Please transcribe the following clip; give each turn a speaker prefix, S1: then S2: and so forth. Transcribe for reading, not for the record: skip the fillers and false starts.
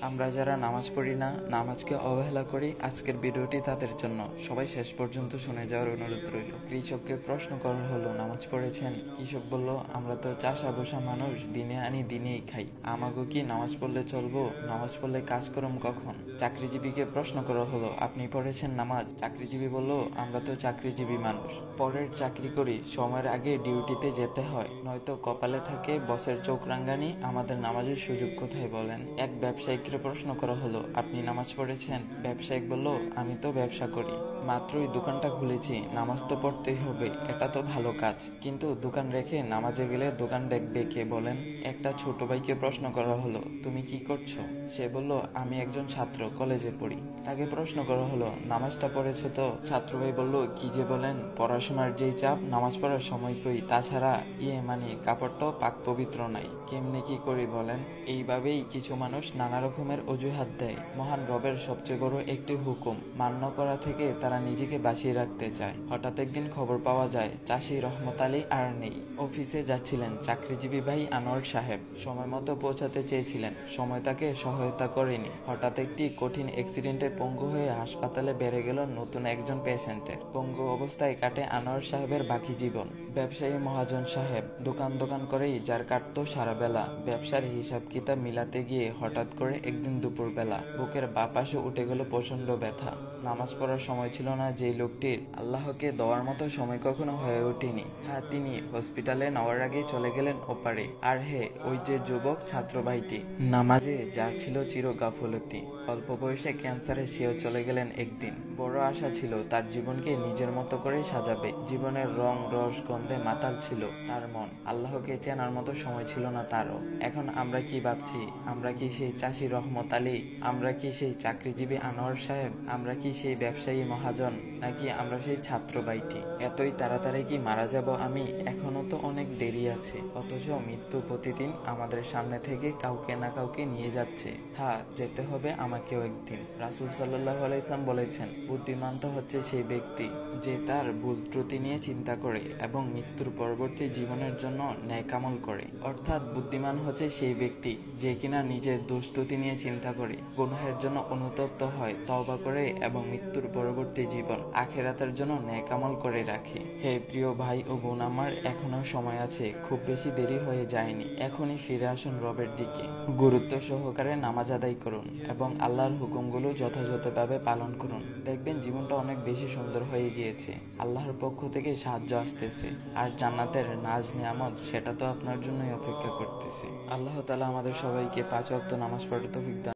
S1: আমরা যারা নামাজ পড়ি না, নামাজকে অবহেলা করি, আজকের ভিডিওটি তাদের জন্য। সবাই শেষ পর্যন্ত শুনে যাওয়ার অনুরোধ রইল। কৃষককে প্রশ্ন করা হলো, নামাজ পড়েছেন? কৃষক বলল, আমরা তো চাষা বসা মানুষ, দিনে আনি দিনেই খাই, আমাগো কি নামাজ পড়লে চলবো? নামাজ পড়লে কাজ করম কখন? চাকরিজীবীকে প্রশ্ন করা হলো, আপনি পড়েছেন নামাজ? চাকরিজীবী বলল, আমরা তো চাকরিজীবী মানুষ, পরের চাকরি করি, সময়ের আগে ডিউটিতে যেতে হয়, নয়তো কপালে থাকে বসের চোখ রাঙ্গানি, আমাদের নামাজের সুযোগ কোথায় বলেন? এক ব্যবসায়িককে প্রশ্ন করা হলো, আপনি নামাজ পড়েছেন? ব্যবসায়িক বলল, আমি তো ব্যবসা করি, মাত্রই দোকানটা খুলেছি, নামাজ তো পড়তেই হবে, এটা তো ভালো কাজ, কিন্তু দোকান রেখে নামাজে গেলে দোকান দেখবে কে বলেন? একটা ছোট ভাইকে প্রশ্ন করা হলো, তুমি কি করছো? সে বলল, আমি একজন ছাত্র, কলেজে পড়ি। তাকে প্রশ্ন করা হলো, নামাজটা পড়েছো তো? ছাত্র ভাই বলল, কি যে বলেন, পড়াশোনার যেই চাপ, নামাজ পড়ার সময় কই, তাছাড়া কাপড়টাও পাক পবিত্র নাই, কেমনে কি করি বলেন? এইভাবেই কিছু মানুষ নানা রকমের অজুহাত দেয়। মহান রবের সবচেয়ে বড় একটি হুকুম মান্য করা থেকে তারা নিজেকে বাঁচিয়ে রাখতে চায়। হঠাৎ একদিন খবর পাওয়া যায়, চাষি রহমত আলী আর নেই। অফিসে যাচ্ছিলেন চাকরিজীবী ভাই আনোয়ার সাহেব, সময় মতো পৌঁছাতে চেয়েছিলেন, সময় তাকে সহায়তা করেনি। হঠাৎ একটি কঠিন অ্যাক্সিডেন্টে পঙ্গু হয়ে হাসপাতালে বেড়ে গেল নতুন একজন পেশেন্টের। পঙ্গু অবস্থায় কাটে আনোয়ার সাহেবের বাকি জীবন। ব্যবসায়ী মহাজন সাহেব দোকান দোকান করেই যার কাটত সারা বেলা। ব্যবসার হিসাব কিতাব মিলাতে গিয়ে হঠাৎ করে একদিন দুপুরবেলা বুকের বাঁ পাশে উঠে গেল প্রচন্ড ব্যথা। নামাজ পড়ার সময় ছিল না যে লোকটির, আল্লাহকে দেওয়ার মতো সময় কখনো হয়ে ওঠেনি। হ্যাঁ, তিনি হসপিটালে নেওয়ার আগে চলে গেলেন ওপারে। আর হে, ওই যে যুবক ছাত্র ভাইটি, নামাজে যার ছিল চির গাফলতি, অল্প বয়সে ক্যান্সারে সেও চলে গেলেন একদিন। বড় আশা ছিল তার জীবনকে নিজের মতো করে সাজাবে। জীবনের রং রস গন্ধে মাতাল ছিল তার মন, আল্লাহকে চেনার মতো সময় ছিল না তারও। এখন আমরা কি ভাবছি? আমরা কি সেই চাষি রহমত আলী? আমরা কি সেই চাকরিজীবী আনোয়ার সাহেব? আমরা কি সেই ব্যবসায়ী মহাজন? নাকি আমরা সেই ছাত্র ভাইটি? এতই তাড়াতাড়ি কি মারা যাব আমি? এখনো তো অনেক দেরি আছে। অথচ মৃত্যু প্রতিদিন আমাদের সামনে থেকে কাউকে না কাউকে নিয়ে যাচ্ছে। হ্যাঁ, যেতে হবে আমাকেও একদিন। রাসূল সাল্লাল্লাহু আলাইহি ওয়াসাল্লাম বলেছেন, বুদ্ধিমান তো হচ্ছে সেই ব্যক্তি যে তার ভুল ত্রুটি নিয়ে চিন্তা করে এবং মৃত্যুর পরবর্তী জীবনের জন্য নেক আমল করে। অর্থাৎ বুদ্ধিমান হচ্ছে সেই ব্যক্তি যে কিনা নিজের দোষ ত্রুটি নিয়ে চিন্তা করে, গুনাহের জন্য অনুতপ্ত হয়, তওবা করে এবং মৃত্যুর পরবর্তী জীবন আখিরাতের জন্য নেক আমল করে রাখে। হে প্রিয় ভাই ও বোন আমার, এখনো সময় আছে, খুব বেশি দেরি হয়ে যায়নি। এখনই ফিরে আসুন রবের দিকে, গুরুত্ব সহকারে নামাজ আদায় করুন এবং আল্লাহর হুকুমগুলো যথাযথভাবে পালন করুন। দেখবেন জীবনটা অনেক বেশি সুন্দর হয়ে গিয়েছে। আল্লাহর পক্ষ থেকে সাহায্য আসতেছে, আর জান্নাতের নাজ নিয়ামত সেটা তো আপনার জন্যই অপেক্ষা করতেছে। আল্লাহ তাআলা আমাদের সবাইকে 5 ওয়াক্ত নামাজ পড়ার তৌফিক দান